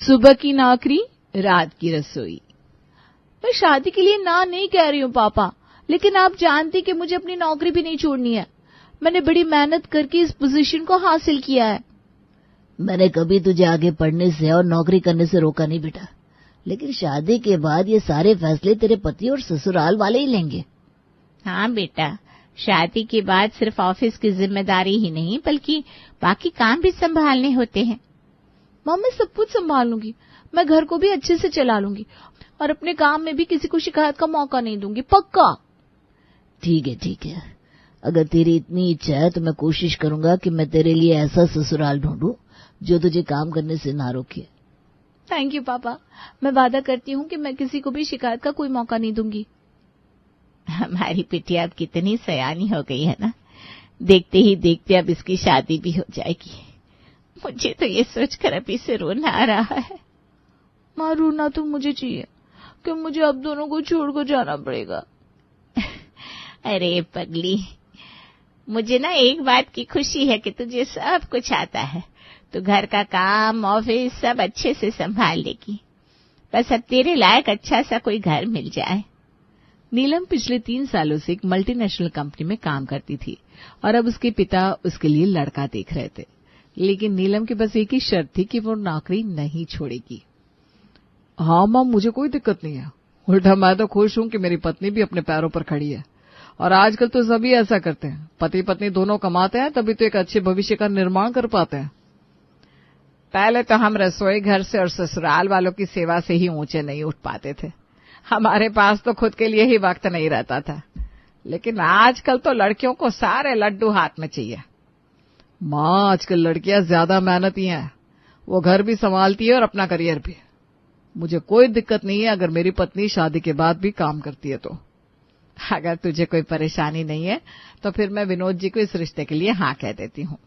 सुबह की नौकरी, रात की रसोई। मैं शादी के लिए ना नहीं कह रही हूँ पापा, लेकिन आप जानती कि मुझे अपनी नौकरी भी नहीं छोड़नी है। मैंने बड़ी मेहनत करके इस पोजीशन को हासिल किया है। मैंने कभी तुझे आगे पढ़ने से और नौकरी करने से रोका नहीं बेटा, लेकिन शादी के बाद ये सारे फैसले तेरे पति और ससुराल वाले ही लेंगे। हाँ बेटा, शादी के बाद सिर्फ ऑफिस की जिम्मेदारी ही नहीं बल्कि बाकी काम भी संभालने होते हैं। माँ, मैं सब कुछ संभाल लूंगी। मैं घर को भी अच्छे से चला लूंगी और अपने काम में भी किसी को शिकायत का मौका नहीं दूंगी, पक्का। ठीक है, अगर तेरी इतनी इच्छा है तो मैं कोशिश करूंगा कि मैं तेरे लिए ऐसा ससुराल ढूंढूं जो तुझे काम करने से ना रोके। थैंक यू पापा, मैं वादा करती हूँ कि मैं किसी को भी शिकायत का कोई मौका नहीं दूंगी। हमारी बिटिया अब कितनी सयानी हो गई है ना, देखते ही देखते अब इसकी शादी भी हो जाएगी। मुझे तो ये सोचकर अभी से रोना आ रहा है। माँ, रोना तो मुझे चाहिए कि मुझे अब दोनों को छोड़कर जाना पड़ेगा। अरे पगली, मुझे ना एक बात की खुशी है कि तुझे सब कुछ आता है। तो घर का काम, ऑफिस सब अच्छे से संभाल लेगी। बस अब तेरे लायक अच्छा सा कोई घर मिल जाए। नीलम पिछले 3 सालों से एक मल्टीनेशनल कंपनी में काम करती थी और अब उसके पिता उसके लिए लड़का देख रहे थे। लेकिन नीलम के बस एक ही शर्त थी कि वो नौकरी नहीं छोड़ेगी। हाँ माँ, मुझे कोई दिक्कत नहीं है। उल्टा मैं तो खुश हूँ कि मेरी पत्नी भी अपने पैरों पर खड़ी है। और आजकल तो सभी ऐसा करते हैं, पति पत्नी दोनों कमाते हैं तभी तो एक अच्छे भविष्य का निर्माण कर पाते हैं। पहले तो हम रसोई घर से और ससुराल वालों की सेवा से ही ऊंचे नहीं उठ पाते थे। हमारे पास तो खुद के लिए ही वक्त नहीं रहता था। लेकिन आजकल तो लड़कियों को सारे लड्डू हाथ में चाहिए। माँ, आजकल लड़कियां ज्यादा मेहनती हैं। वो घर भी संभालती है और अपना करियर भी। मुझे कोई दिक्कत नहीं है अगर मेरी पत्नी शादी के बाद भी काम करती है तो। अगर तुझे कोई परेशानी नहीं है तो फिर मैं विनोद जी को इस रिश्ते के लिए हाँ कह देती हूँ।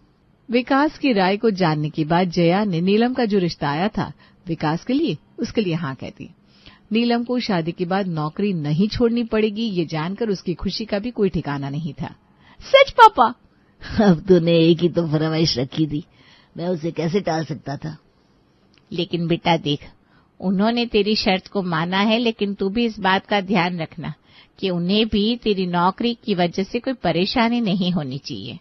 विकास की राय को जानने के बाद जया ने नीलम का जो रिश्ता आया था विकास के लिए, उसके लिए हाँ कह दी। नीलम को शादी के बाद नौकरी नहीं छोड़नी पड़ेगी, ये जानकर उसकी खुशी का भी कोई ठिकाना नहीं था। सच पापा? अब तूने एक ही तो फरमाइश रखी थी, मैं उसे कैसे टाल सकता था। लेकिन बेटा देख, उन्होंने तेरी शर्त को माना है, लेकिन तू भी इस बात का ध्यान रखना कि उन्हें भी तेरी नौकरी की वजह से कोई परेशानी नहीं होनी चाहिए।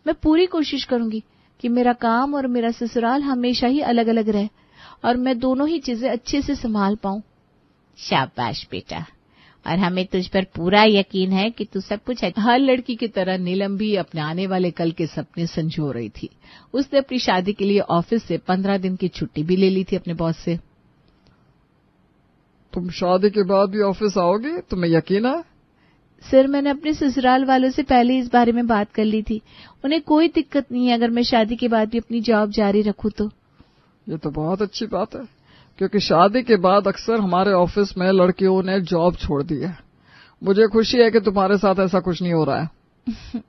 मैं पूरी कोशिश करूंगी कि मेरा काम और मेरा ससुराल हमेशा ही अलग अलग रहे और मैं दोनों ही चीजें अच्छे से संभाल पाऊं। शाबाश बेटा, और हमें तुझ पर पूरा यकीन है कि तू सब कुछ हर लड़की की तरह नीलम भी अपने आने वाले कल के सपने संजो रही थी। उसने अपनी शादी के लिए ऑफिस से 15 दिन की छुट्टी भी ले ली थी अपने बॉस से। तुम शादी के बाद भी ऑफिस आओगे? तुम्हें यकीन है? सर, मैंने अपने ससुराल वालों से पहले इस बारे में बात कर ली थी। उन्हें कोई दिक्कत नहीं है अगर मैं शादी के बाद भी अपनी जॉब जारी रखूं तो। ये तो बहुत अच्छी बात है, क्योंकि शादी के बाद अक्सर हमारे ऑफिस में लड़कियों ने जॉब छोड़ दी है। मुझे खुशी है कि तुम्हारे साथ ऐसा कुछ नहीं हो रहा है।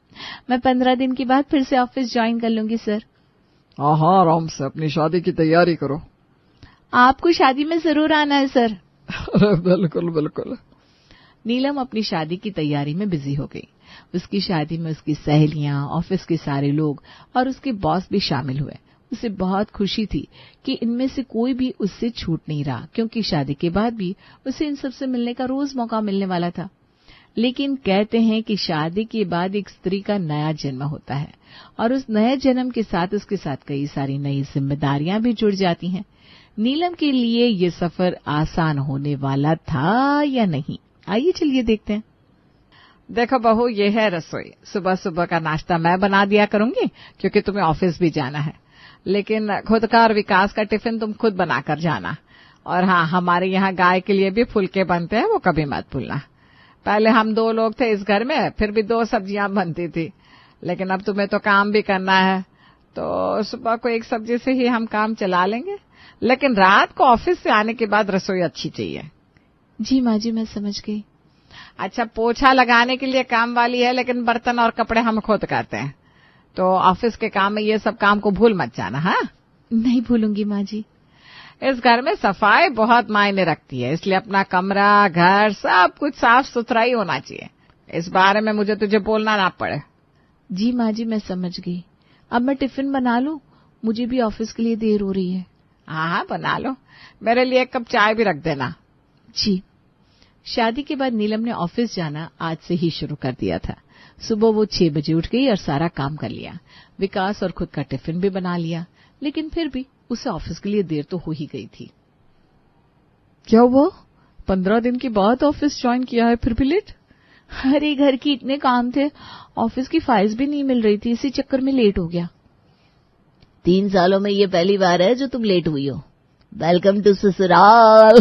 मैं 15 दिन के बाद फिर से ऑफिस ज्वाइन कर लूंगी सर। हाँ, आराम से अपनी शादी की तैयारी करो। आपको शादी में जरूर आना है सर। बिल्कुल बिल्कुल। नीलम अपनी शादी की तैयारी में बिजी हो गई। उसकी शादी में उसकी सहेलियां, ऑफिस के सारे लोग और उसके बॉस भी शामिल हुए। उसे बहुत खुशी थी कि इनमें से कोई भी उससे छूट नहीं रहा, क्योंकि शादी के बाद भी उसे इन सबसे मिलने का रोज मौका मिलने वाला था। लेकिन कहते हैं कि शादी के बाद एक स्त्री का नया जन्म होता है और उस नए जन्म के साथ उसके साथ कई सारी नई जिम्मेदारियां भी जुड़ जाती हैं। नीलम के लिए ये सफर आसान होने वाला था या नहीं, आइए चलिए देखते हैं। देखो बहू, ये है रसोई। सुबह सुबह का नाश्ता मैं बना दिया करूंगी क्योंकि तुम्हें ऑफिस भी जाना है। लेकिन खुद का और विकास का टिफिन तुम खुद बनाकर जाना। और हाँ, हमारे यहाँ गाय के लिए भी फुलके बनते हैं, वो कभी मत भूलना। पहले हम 2 लोग थे इस घर में, फिर भी 2 सब्जियां बनती थी। लेकिन अब तुम्हें तो काम भी करना है, तो सुबह को एक सब्जी से ही हम काम चला लेंगे। लेकिन रात को ऑफिस से आने के बाद रसोई अच्छी चाहिए। जी माँ जी, मैं समझ गई। अच्छा, पोछा लगाने के लिए काम वाली है, लेकिन बर्तन और कपड़े हम खुद करते हैं। तो ऑफिस के काम में ये सब काम को भूल मत जाना। हाँ, नहीं भूलूंगी माँ जी। इस घर में सफाई बहुत मायने रखती है, इसलिए अपना कमरा, घर सब कुछ साफ सुथरा ही होना चाहिए। इस बारे में मुझे तुझे बोलना ना पड़े। जी माँ जी, मैं समझ गई। अब मैं टिफिन बना लूं, मुझे भी ऑफिस के लिए देर हो रही है। हाँ हाँ बना लो, मेरे लिए एक कप चाय भी रख देना। जी। शादी के बाद नीलम ने ऑफिस जाना आज से ही शुरू कर दिया था। सुबह वो 6 बजे उठ गई और सारा काम कर लिया। विकास और खुद का टिफिन भी बना लिया, लेकिन फिर भी उसे ऑफिस के लिए देर तो हो ही गई थी। क्या हुआ? 15 दिन के बाद ऑफिस ज्वाइन किया है, फिर भी लेट? अरे घर की इतने काम थे, ऑफिस की फाइल्स भी नहीं मिल रही थी, इसी चक्कर में लेट हो गया। 3 सालों में ये पहली बार है जो तुम लेट हुई हो। वेलकम टू ससुराल।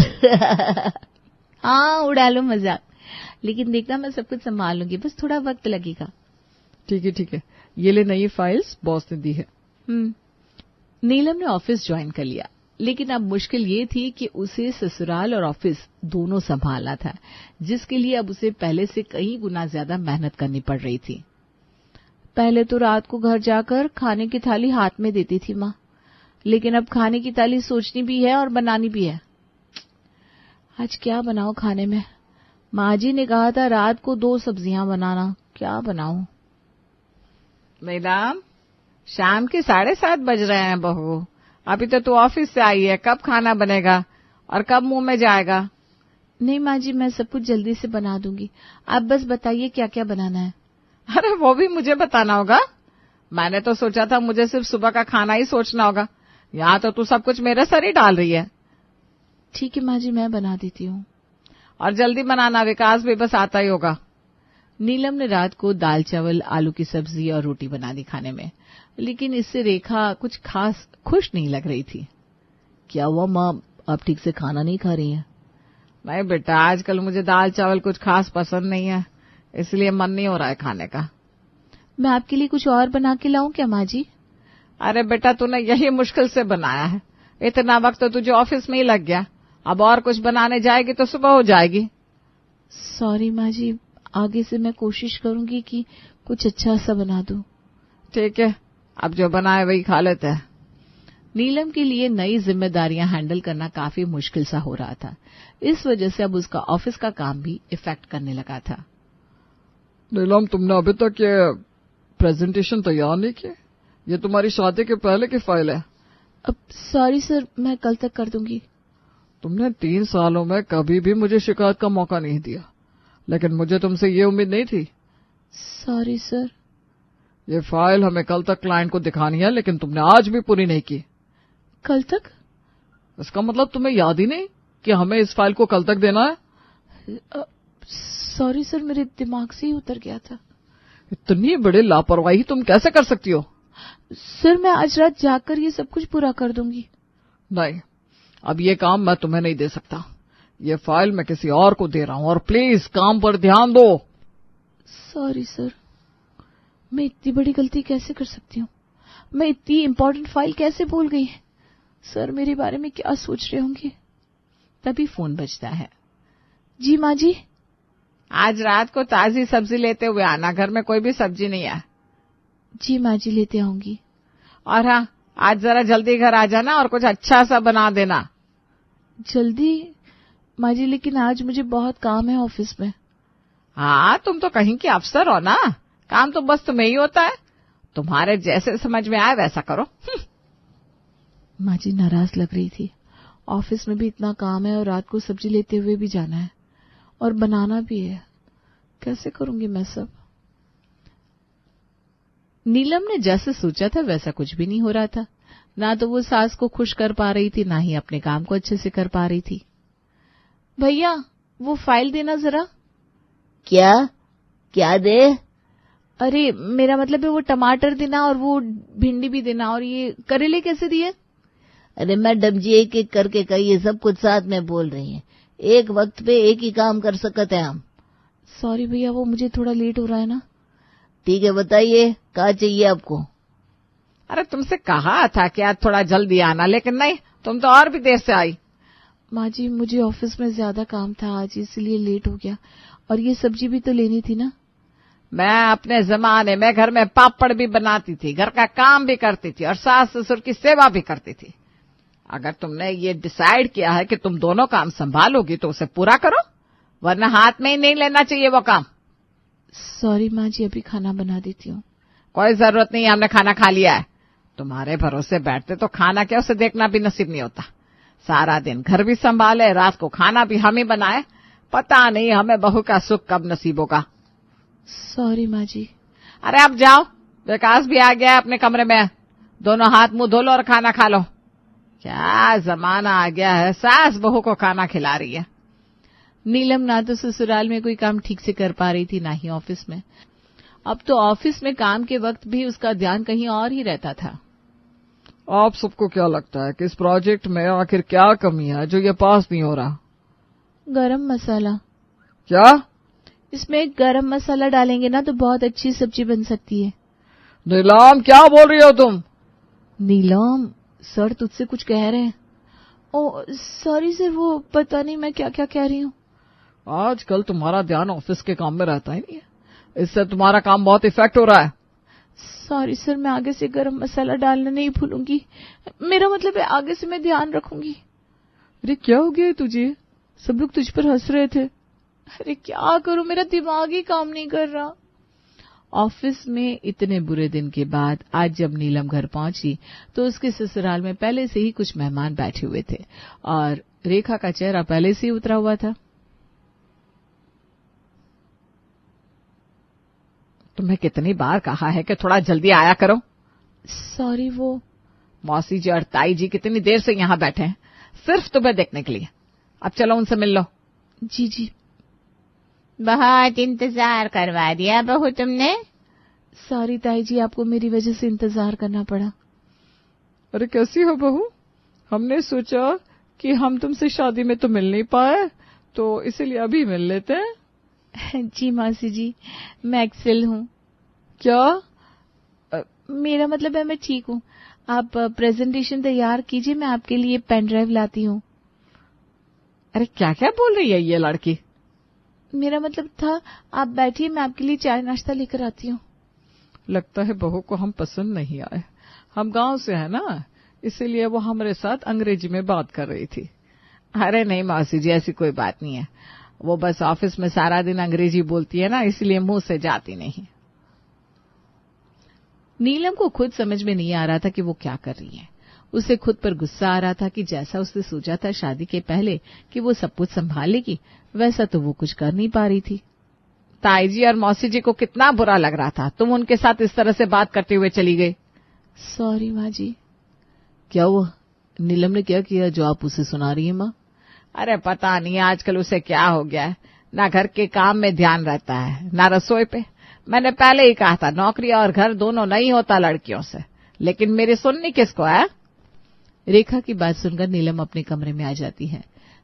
हाँ उड़ा लो मजाक, लेकिन देखना मैं सब कुछ संभाल लूंगी, बस थोड़ा वक्त लगेगा। ठीक है, ये ले नई फाइल्स बॉस ने दी है। नीलम ने ऑफिस ज्वाइन कर लिया, लेकिन अब मुश्किल ये थी कि उसे ससुराल और ऑफिस दोनों संभालना था, जिसके लिए अब उसे पहले से कई गुना ज्यादा मेहनत करनी पड़ रही थी। पहले तो रात को घर जाकर खाने की थाली हाथ में देती थी माँ, लेकिन अब खाने की थाली सोचनी भी है और बनानी भी है। आज क्या बनाऊं खाने में? माँ जी ने कहा था रात को 2 सब्जियां बनाना, क्या बनाऊं? मैडम, शाम के 7:30 बज रहे हैं बहू, अभी तो तू ऑफिस से आई है, कब खाना बनेगा और कब मुंह में जाएगा? नहीं माँ जी, मैं सब कुछ जल्दी से बना दूंगी, आप बस बताइए क्या क्या बनाना है। अरे वो भी मुझे बताना होगा? मैंने तो सोचा था मुझे सिर्फ सुबह का खाना ही सोचना होगा, यहाँ तो तू सब कुछ मेरे सर ही डाल रही है। ठीक है माँ जी, मैं बना देती हूँ। और जल्दी बनाना, विकास भी बस आता ही होगा। नीलम ने रात को दाल चावल, आलू की सब्जी और रोटी बना दी खाने में, लेकिन इससे रेखा कुछ खास खुश नहीं लग रही थी। क्या हुआ माँ, आप ठीक से खाना नहीं खा रही हैं? नहीं बेटा, आजकल मुझे दाल चावल कुछ खास पसंद नहीं है, इसलिए मन नहीं हो रहा है खाने का। मैं आपके लिए कुछ और बना के लाऊं क्या माँ जी? अरे बेटा, तूने यही मुश्किल से बनाया है, इतना वक्त तो तुझे ऑफिस में ही लग गया, अब और कुछ बनाने जाएगी तो सुबह हो जाएगी। सॉरी माँ जी, आगे से मैं कोशिश करूंगी कि कुछ अच्छा सा बना दूं। ठीक है, अब जो बनाए वही खा लेते हैं। नीलम के लिए नई जिम्मेदारियां हैंडल करना काफी मुश्किल सा हो रहा था, इस वजह से अब उसका ऑफिस का काम भी इफेक्ट करने लगा था। नीलम, तुमने अभी तक ये प्रेजेंटेशन तैयार नहीं की? ये तुम्हारी शादी के पहले की फाइल है। अब सॉरी सर, मैं कल तक कर दूंगी। तुमने 3 सालों में कभी भी मुझे शिकायत का मौका नहीं दिया, लेकिन मुझे तुमसे ये उम्मीद नहीं थी। Sorry sir. ये फाइल हमें कल तक क्लाइंट को दिखानी है, लेकिन तुमने आज भी पूरी नहीं की। कल तक? इसका मतलब तुम्हें याद ही नहीं कि हमें इस फाइल को कल तक देना है? सॉरी सर, मेरे दिमाग से ही उतर गया था। इतनी बड़ी लापरवाही तुम कैसे कर सकती हो? सर, मैं आज रात जाकर ये सब कुछ पूरा कर दूंगी। नहीं, अब ये काम मैं तुम्हें नहीं दे सकता। ये फाइल मैं किसी और को दे रहा हूं, और प्लीज काम पर ध्यान दो। सॉरी सर, मैं इतनी बड़ी गलती कैसे कर सकती हूँ? मैं इतनी इम्पोर्टेंट फाइल कैसे भूल गई? सर मेरे बारे में क्या सोच रहे होंगे? तभी फोन बजता है। जी माँ जी। आज रात को ताजी सब्जी लेते हुए आना, घर में कोई भी सब्जी नहीं है। जी माँ जी, लेते आऊंगी। और हाँ, आज जरा जल्दी घर आ जाना और कुछ अच्छा सा बना देना। जल्दी माँ जी, लेकिन आज मुझे बहुत काम है ऑफिस में। हाँ, तुम तो कहीं की अफसर हो ना, काम तो बस तुम्हें ही होता है, तुम्हारे जैसे समझ में आए वैसा करो। माँ जी नाराज लग रही थी। ऑफिस में भी इतना काम है और रात को सब्जी लेते हुए भी जाना है और बनाना भी है, कैसे करूंगी मैं सब? नीलम ने जैसे सोचा था वैसा कुछ भी नहीं हो रहा था। ना तो वो सास को खुश कर पा रही थी, ना ही अपने काम को अच्छे से कर पा रही थी। भैया, वो फाइल देना जरा। क्या क्या दे? अरे मेरा मतलब है वो टमाटर देना और वो भिंडी भी देना, और ये करेले कैसे दिए? अरे मैडम जी, एक एक करके कहिए, सब कुछ साथ में बोल रही हैं। एक वक्त पे एक ही काम कर सकते हैं हम। सॉरी भैया, वो मुझे थोड़ा लेट हो रहा है ना। ठीक है, बताइए क्या चाहिए आपको? अरे तुमसे कहा था कि आज थोड़ा जल्दी आना, लेकिन नहीं, तुम तो और भी देर से आई। माँ जी, मुझे ऑफिस में ज्यादा काम था आज, इसलिए लेट हो गया, और ये सब्जी भी तो लेनी थी ना। मैं अपने जमाने में घर में पापड़ भी बनाती थी, घर का काम भी करती थी और सास ससुर की सेवा भी करती थी। अगर तुमने ये डिसाइड किया है कि तुम दोनों काम संभालोगी तो उसे पूरा करो, वरना हाथ में ही नहीं लेना चाहिए वो काम। सॉरी माँ जी, अभी खाना बना देती हूँ। कोई जरूरत नहीं है, हमने खाना खा लिया है। तुम्हारे भरोसे बैठते तो खाना क्या उसे देखना भी नसीब नहीं होता। सारा दिन घर भी संभाले, रात को खाना भी हम ही बनाए। पता नहीं हमें बहू का सुख कब नसीब होगा। सॉरी माँ जी। अरे अब जाओ, विकास भी आ गया है अपने कमरे में। दोनों हाथ मुंह धो लो और खाना खा लो। क्या जमाना आ गया है, सास बहू को खाना खिला रही है। नीलम ना तो ससुराल में कोई काम ठीक से कर पा रही थी, ना ही ऑफिस में। अब तो ऑफिस में काम के वक्त भी उसका ध्यान कहीं और ही रहता था। आप सबको क्या लगता है कि इस प्रोजेक्ट में आखिर क्या कमी है जो ये पास नहीं हो रहा? गरम मसाला। क्या? इसमें गरम मसाला डालेंगे ना तो बहुत अच्छी सब्जी बन सकती है। नीलम, क्या बोल रही हो तुम? नीलम, सर तुझसे कुछ कह रहे हैं। ओ सॉरी सर, वो पता नहीं मैं क्या क्या कह रही हूँ। आजकल तुम्हारा ध्यान ऑफिस के काम में रहता ही नहीं है, इससे तुम्हारा काम बहुत इफेक्ट हो रहा है। सॉरी सर, मैं आगे से गरम मसाला डालना नहीं भूलूंगी। मेरा मतलब है आगे से मैं ध्यान रखूंगी। अरे क्या हो गया तुझे? सब लोग तुझ पर हंस रहे थे। अरे क्या करूं, मेरा दिमाग ही काम नहीं कर रहा। ऑफिस में इतने बुरे दिन के बाद आज जब नीलम घर पहुंची तो उसके ससुराल में पहले से ही कुछ मेहमान बैठे हुए थे और रेखा का चेहरा पहले से ही उतरा हुआ था। तुम्हें कितनी बार कहा है कि थोड़ा जल्दी आया करो। सॉरी, वो मौसी जी और ताई जी कितनी देर से यहाँ बैठे हैं सिर्फ तुम्हें देखने के लिए। अब चलो उनसे मिल लो। जी जी। बहुत इंतजार करवा दिया बहू तुमने। सॉरी ताई जी, आपको मेरी वजह से इंतजार करना पड़ा। अरे कैसी हो बहू? हमने सोचा कि हम तुमसे शादी में तो मिल नहीं पाए, तो इसीलिए अभी मिल लेते हैं। जी मौसी जी, मैं एक्सेल हूँ। क्या? मेरा मतलब है मैं ठीक हूँ। आप प्रेजेंटेशन तैयार कीजिए, मैं आपके लिए पेन ड्राइव लाती हूँ। अरे क्या क्या बोल रही है ये लड़की? मेरा मतलब था आप बैठिए, मैं आपके लिए चाय नाश्ता लेकर आती हूँ। लगता है बहू को हम पसंद नहीं आए। हम गांव से है ना, इसीलिए वो हमारे साथ अंग्रेजी में बात कर रही थी। अरे नहीं मौसी जी, ऐसी कोई बात नहीं है। वो बस ऑफिस में सारा दिन अंग्रेजी बोलती है ना, इसलिए मुंह से जाती नहीं। नीलम को खुद समझ में नहीं आ रहा था कि वो क्या कर रही है। उसे खुद पर गुस्सा आ रहा था कि जैसा उसने सोचा था शादी के पहले कि वो सब कुछ संभालेगी, वैसा तो वो कुछ कर नहीं पा रही थी। ताई जी और मौसी जी को कितना बुरा लग रहा था, तुम उनके साथ इस तरह से बात करते हुए चली गई। सॉरी माँ जी। क्या हुआ? नीलम ने क्या किया जो आप उसे सुना रही है माँ? अरे पता नहीं आजकल उसे क्या हो गया है, ना घर के काम में ध्यान रहता है ना रसोई पे। मैंने पहले ही कहा था नौकरी और घर दोनों नहीं होता लड़कियों से, लेकिन मेरी सुननी किसको है। रेखा की बात सुनकर नीलम अपने कमरे में आ जाती है।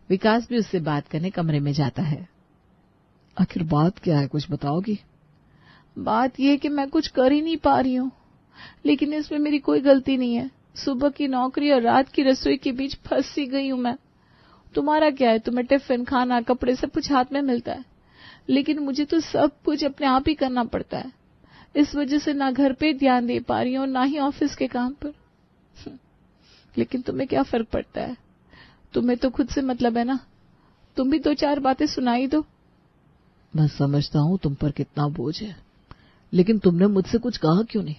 विकास भी उससे बात करने कमरे में जाता है। आखिर बात क्या है, कुछ बताओगी? बात यह है कि मैं कुछ कर ही नहीं पा रही हूँ, लेकिन इसमें मेरी कोई गलती नहीं है। सुबह की नौकरी और रात की रसोई के बीच फंस सी गई हूँ मैं। तुम्हारा क्या है, तुम्हें टिफिन, खाना, कपड़े सब कुछ हाथ में मिलता है, लेकिन मुझे तो सब कुछ अपने आप ही करना पड़ता है। इस वजह से ना घर पे ध्यान दे पा रही हूँ, ना ही ऑफिस के काम पर। लेकिन तुम्हें क्या फर्क पड़ता है? तुम्हें तो खुद से मतलब है ना, तुम भी दो चार बातें सुनाई दो। मैं समझता हूँ तुम पर कितना बोझ है, लेकिन तुमने मुझसे कुछ कहा क्यों नहीं?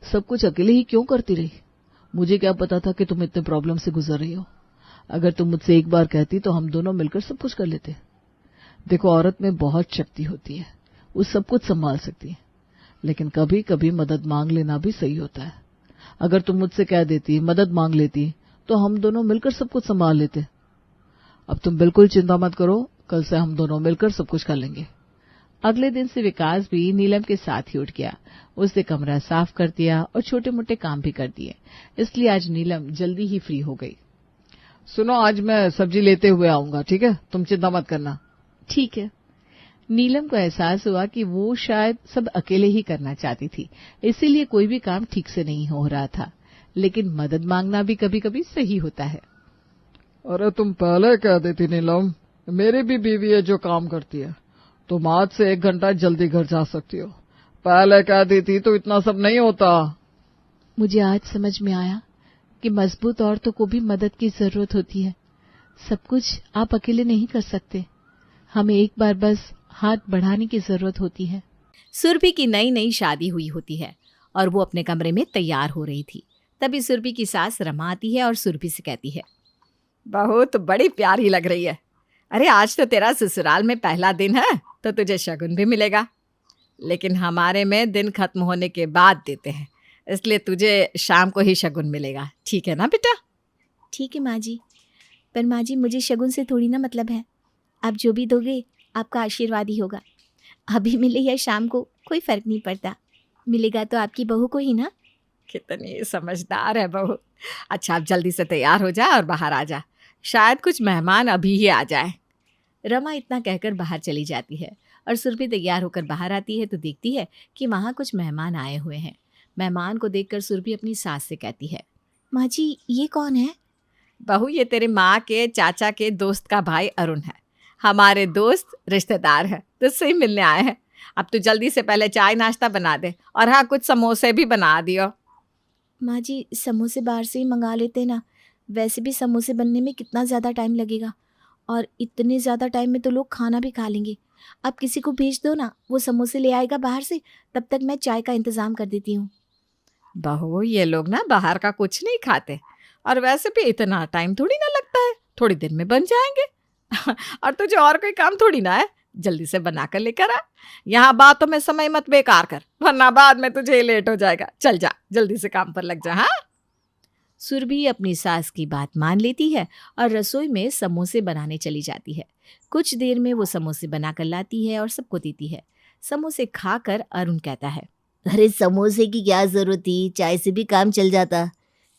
सब कुछ अकेले ही क्यों करती रही? मुझे क्या पता था कि तुम इतने प्रॉब्लम से गुजर रही हो। अगर तुम मुझसे एक बार कहती तो हम दोनों मिलकर सब कुछ कर लेते। देखो, औरत में बहुत शक्ति होती है, वो सब कुछ संभाल सकती है, लेकिन कभी कभी मदद मांग लेना भी सही होता है। अगर तुम मुझसे कह देती, मदद मांग लेती, तो हम दोनों मिलकर सब कुछ संभाल लेते। अब तुम बिल्कुल चिंता मत करो, कल से हम दोनों मिलकर सब कुछ कर लेंगे। अगले दिन से विकास भी नीलम के साथ ही उठ गया। उसने कमरा साफ कर दिया और छोटे मोटे काम भी कर दिए, इसलिए आज नीलम जल्दी ही फ्री हो गई। सुनो, आज मैं सब्जी लेते हुए आऊंगा, ठीक है? तुम चिंता मत करना। ठीक है। नीलम को एहसास हुआ कि वो शायद सब अकेले ही करना चाहती थी, इसीलिए कोई भी काम ठीक से नहीं हो रहा था, लेकिन मदद मांगना भी कभी कभी सही होता है। अरे तुम पहले कह देती नीलम, मेरी भी बीवी है जो काम करती है, तुम आज से 1 घंटा जल्दी घर जा सकती हो। पहले कह देती तो इतना सब नहीं होता। मुझे आज समझ में आया कि मजबूत औरतों को भी मदद की जरूरत होती है। सब कुछ आप अकेले नहीं कर सकते, हमें एक बार बस हाथ बढ़ाने की जरूरत होती है। सुरभि की नई नई शादी हुई होती है और वो अपने कमरे में तैयार हो रही थी, तभी सुरभि की सास रमा आती है और सुरभि से कहती है, बहू तो बड़ी प्यारी लग रही है। अरे आज तो तेरा ससुराल में पहला दिन है तो तुझे शगुन भी मिलेगा, लेकिन हमारे में दिन खत्म होने के बाद देते हैं, इसलिए तुझे शाम को ही शगुन मिलेगा। ठीक है ना बेटा? ठीक है माँ जी, पर माँ जी मुझे शगुन से थोड़ी ना मतलब है। आप जो भी दोगे आपका आशीर्वाद ही होगा। अभी मिले या शाम को कोई फ़र्क नहीं पड़ता, मिलेगा तो आपकी बहू को ही ना। कितनी समझदार है बहू। अच्छा अब जल्दी से तैयार हो जा और बाहर आ जा, शायद कुछ मेहमान अभी ही आ जाए। रमा इतना कहकर बाहर चली जाती है और सुरभि तैयार होकर बाहर आती है तो देखती है कि वहाँ कुछ मेहमान आए हुए हैं। मेहमान को देखकर सुरभि अपनी सास से कहती है, माँ जी ये कौन है? बहू ये तेरे माँ के चाचा के दोस्त का भाई अरुण है, हमारे दोस्त रिश्तेदार है, तुझसे ही मिलने आए हैं। अब तू जल्दी से पहले चाय नाश्ता बना दे और हाँ कुछ समोसे भी बना दियो। माँ जी समोसे बाहर से ही मंगा लेते ना, वैसे भी समोसे बनने में कितना ज़्यादा टाइम लगेगा और इतने ज़्यादा टाइम में तो लोग खाना भी खा लेंगे। आप किसी को भेज दो ना, वो समोसे ले आएगा बाहर से, तब तक मैं चाय का इंतज़ाम कर देती हूँ। बहू ये लोग ना बाहर का कुछ नहीं खाते और वैसे भी इतना टाइम थोड़ी ना लगता है, थोड़ी देर में बन जाएंगे। और तुझे और कोई काम थोड़ी ना है, जल्दी से बनाकर लेकर आ। यहाँ बातों में समय मत बेकार कर, वरना बाद में तुझे लेट हो जाएगा। चल जा जल्दी से काम पर लग जा। हाँ। सुरभि अपनी सास की बात मान लेती है और रसोई में समोसे बनाने चली जाती है। कुछ देर में वो समोसे बनाकर लाती है और सबको देती है। समोसे खाकर अरुण कहता है, अरे समोसे की क्या जरूरत थी, चाय से भी काम चल जाता।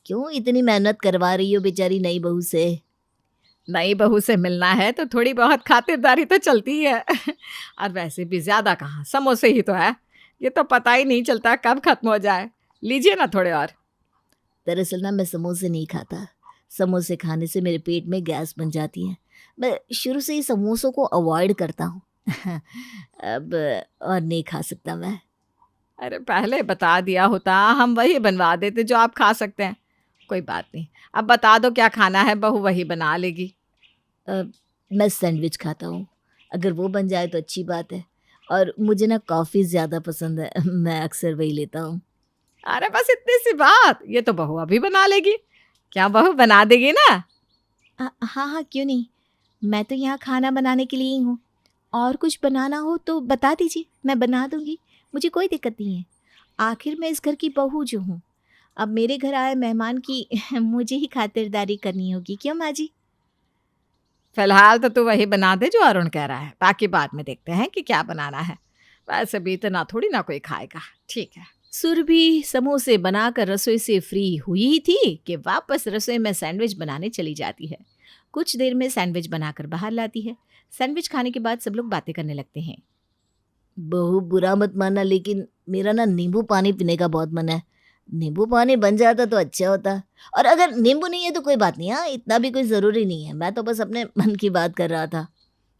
क्यों इतनी मेहनत करवा रही हो बेचारी नई बहू से? नई बहू से मिलना है तो थोड़ी बहुत खातिरदारी तो चलती है। और वैसे भी ज्यादा कहाँ, समोसे ही तो है, ये तो पता ही नहीं चलता कब खत्म हो जाए। लीजिए ना थोड़े और। दरअसल ना मैं समोसे नहीं खाता, समोसे खाने से मेरे पेट में गैस बन जाती है। मैं शुरू से ही समोसों को अवॉइड करता हूँ। अब और नहीं खा सकता मैं। अरे पहले बता दिया होता, हम वही बनवा देते जो आप खा सकते हैं। कोई बात नहीं, अब बता दो क्या खाना है, बहू वही बना लेगी। मैं सैंडविच खाता हूँ, अगर वो बन जाए तो अच्छी बात है। और मुझे ना कॉफ़ी ज़्यादा पसंद है, मैं अक्सर वही लेता हूँ। अरे बस इतनी सी बात, ये तो बहू अभी बना लेगी। क्या बहू बना देगी ना? हाँ हाँ क्यों नहीं, मैं तो यहाँ खाना बनाने के लिए ही हूँ। और कुछ बनाना हो तो बता दीजिए, मैं बना दूँगी, मुझे कोई दिक्कत नहीं है। आखिर मैं इस घर की बहू जो हूँ, अब मेरे घर आए मेहमान की मुझे ही खातिरदारी करनी होगी। क्यों माँ जी? फिलहाल तो तू वही बना दे जो अरुण कह रहा है, बाकी बाद में देखते हैं कि क्या बनाना है। वैसे भी इतना थोड़ी ना कोई खाएगा। ठीक है। सुरभि समोसे बनाकर रसोई से फ्री हुई ही थी कि वापस रसोई में सैंडविच बनाने चली जाती है। कुछ देर में सैंडविच बनाकर बाहर लाती है। सैंडविच खाने के बाद सब लोग बातें करने लगते हैं। बहू बुरा मत मानना, लेकिन मेरा ना नींबू पानी पीने का बहुत मन है। नींबू पानी बन जाता तो अच्छा होता, और अगर नींबू नहीं है तो कोई बात नहीं। हाँ, इतना भी कोई ज़रूरी नहीं है, मैं तो बस अपने मन की बात कर रहा था।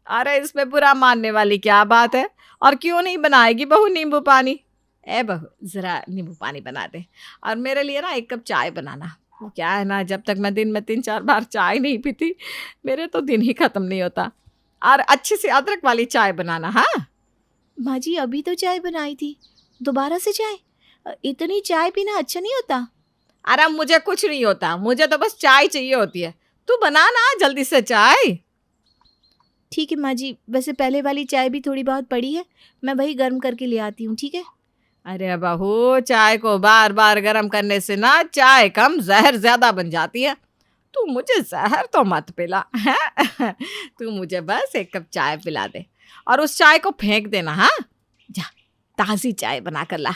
अरे इसमें बुरा मानने वाली क्या बात है, और क्यों नहीं बनाएगी बहू नींबू पानी? ए बहू ज़रा नींबू पानी बना दे, और मेरे लिए ना 1 कप चाय बनाना। वो क्या है ना, जब तक मैं दिन में 3-4 बार चाय नहीं पीती, मेरे तो दिन ही ख़त्म नहीं होता। और अच्छी सी अदरक वाली चाय बनाना। हाँ माँ जी अभी तो चाय बनाई थी, दोबारा से चाय? इतनी चाय पीना अच्छा नहीं होता। अरे मुझे कुछ नहीं होता, मुझे तो बस चाय चाहिए होती है। तू बना ना जल्दी से चाय। ठीक है माँ जी, वैसे पहले वाली चाय भी थोड़ी बहुत पड़ी है, मैं वही गर्म करके ले आती हूँ। ठीक है? अरे बहू चाय को बार बार गर्म करने से ना चाय कम जहर ज्यादा बन जाती है। तू मुझे जहर तो मत पिला है। तू मुझे बस 1 कप चाय पिला दे और उस चाय को फेंक देना। हाँ जा ताज़ी चाय बना कर ला।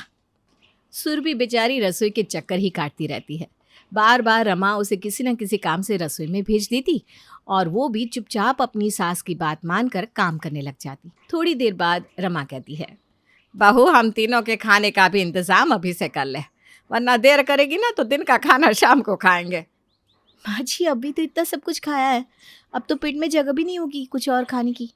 सुरभि बेचारी रसोई के चक्कर ही काटती रहती है। बार बार रमा उसे किसी न किसी काम से रसोई में भेज देती और वो भी चुपचाप अपनी सास की बात मानकर काम करने लग जाती। थोड़ी देर बाद रमा कहती है, बहू हम तीनों के खाने का भी इंतजाम अभी से कर ले, वरना देर करेगी ना तो दिन का खाना शाम को खाएंगे। माँ जी अभी तो इतना सब कुछ खाया है, अब तो पेट में जगह भी नहीं होगी कुछ और खाने की।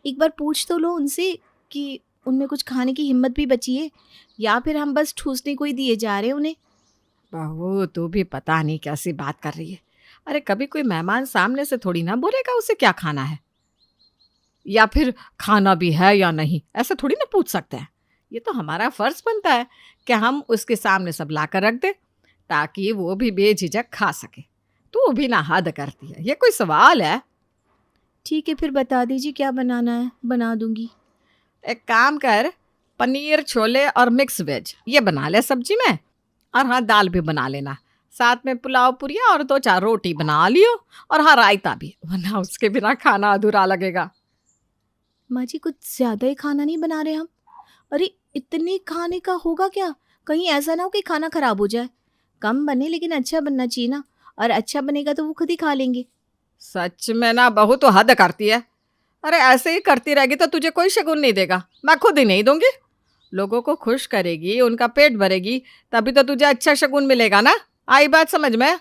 एक बार पूछ तो लो उनसे कि उनमें कुछ खाने की हिम्मत भी बची है, या फिर हम बस ठूसने को ही दिए जा रहे हैं उन्हें। बहू तू भी पता नहीं कैसी बात कर रही है। अरे कभी कोई मेहमान सामने से थोड़ी ना बोलेगा उसे क्या खाना है, या फिर खाना भी है या नहीं, ऐसा थोड़ी ना पूछ सकते हैं। ये तो हमारा फर्ज बनता है कि हम उसके सामने सब ला कर रख दे, ताकि वो भी बेझिझक खा सके। तू भी ना हद करती है, ये कोई सवाल है? ठीक है, फिर बता दीजिए क्या बनाना है, बना दूंगी। एक काम कर, पनीर छोले और मिक्स वेज ये बना ले सब्जी में, और हाँ दाल भी बना लेना, साथ में पुलाव पुरिया और 2-4 रोटी बना लियो, और हाँ रायता भी, वरना उसके बिना खाना अधूरा लगेगा। माँ जी कुछ ज्यादा ही खाना नहीं बना रहे हम? अरे इतने खाने का होगा क्या? कहीं ऐसा ना हो कि खाना खराब हो जाए। कम बने लेकिन अच्छा बनना चाहिए ना, और अच्छा बनेगा तो वो खुद ही खा लेंगे। सच में ना बहू तो हद करती है। अरे ऐसे ही करती रहेगी तो तुझे कोई शगुन नहीं देगा, मैं खुद ही नहीं दूंगी। लोगों को खुश करेगी, उनका पेट भरेगी, तभी तो तुझे अच्छा शगुन मिलेगा ना। आई बात समझ में?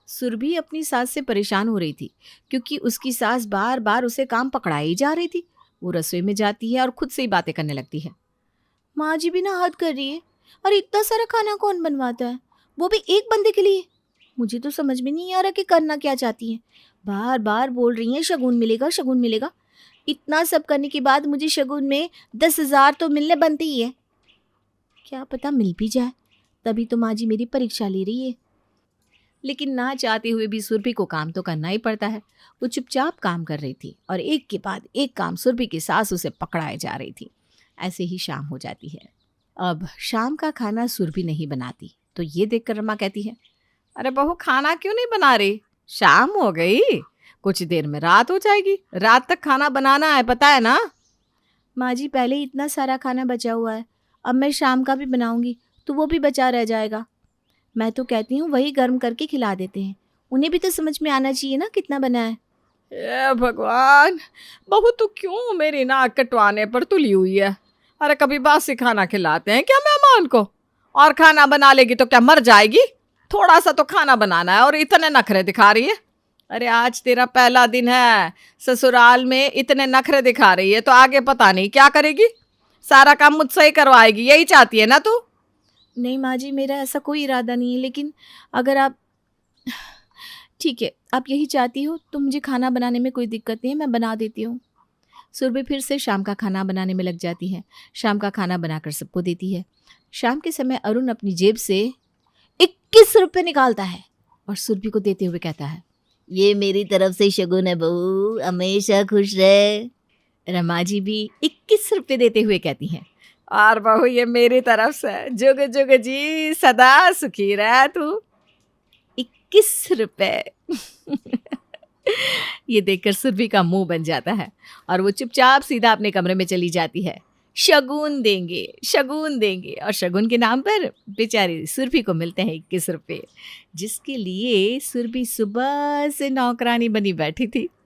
सुरभि अपनी सास से परेशान हो रही थी क्योंकि उसकी सास बार बार उसे काम पकड़ाई जा रही थी। वो रसोई में जाती है और खुद से ही बातें करने लगती है। माँ जी भी ना हद कर रही है। और इतना सारा खाना कौन बनवाता है, वो भी एक बंदे के लिए? मुझे तो समझ में नहीं आ रहा कि करना क्या चाहती हैं। बार बार बोल रही हैं शगुन मिलेगा, शगुन मिलेगा। इतना सब करने के बाद मुझे शगुन में 10,000 तो मिलने बनते ही है। क्या पता मिल भी जाए, तभी तो माँ जी मेरी परीक्षा ले रही है। लेकिन ना चाहते हुए भी सुरभि को काम तो करना ही पड़ता है। वो चुपचाप काम कर रही थी और एक के बाद एक काम सुरभि की सास उसे पकड़ाए जा रही थी। ऐसे ही शाम हो जाती है। अब शाम का खाना सुरभि नहीं बनाती तो ये देखकर रमा कहती है, अरे बहू खाना क्यों नहीं बना रही? शाम हो गई, कुछ देर में रात हो जाएगी, रात तक खाना बनाना है, पता है ना? माँ जी पहले ही इतना सारा खाना बचा हुआ है, अब मैं शाम का भी बनाऊंगी तो वो भी बचा रह जाएगा। मैं तो कहती हूँ वही गर्म करके खिला देते हैं, उन्हें भी तो समझ में आना चाहिए ना कितना बना है। ए भगवान, बहू तू क्यों मेरी नाक कटवाने पर तुली हुई है? अरे कभी बासी खाना खिलाते हैं क्या मेहमान को? और खाना बना लेगी तो क्या मर जाएगी? थोड़ा सा तो खाना बनाना है और इतने नखरे दिखा रही है। अरे आज तेरा पहला दिन है, ससुराल में इतने नखरे दिखा रही है तो आगे पता नहीं क्या करेगी। सारा काम मुझसे ही करवाएगी, यही चाहती है ना तू? नहीं माँ जी, मेरा ऐसा कोई इरादा नहीं है, लेकिन अगर आप ठीक है, आप यही चाहती हो तो मुझे खाना बनाने में कोई दिक्कत नहीं है, मैं बना देती हूँ। सुरभि फिर से शाम का खाना बनाने में लग जाती है। शाम का खाना बनाकर सबको देती है। शाम के समय अरुण अपनी जेब से 21 रुपये निकालता है और सुरभि को देते हुए कहता है, ये मेरी तरफ से शगुन है बहू, हमेशा खुश रहे। रमा जी भी 21 रुपये देते हुए कहती हैं, और बहू ये मेरी तरफ से जुग जुग जी सदा सुखी रह तू। 21 रुपये। ये देखकर सुरभि का मुंह बन जाता है और वो चुपचाप सीधा अपने कमरे में चली जाती है। शगुन देंगे, शगुन देंगे, और शगुन के नाम पर बेचारी सुरभि को मिलते हैं 21 रुपये, जिसके लिए सुरभि सुबह से नौकरानी बनी बैठी थी।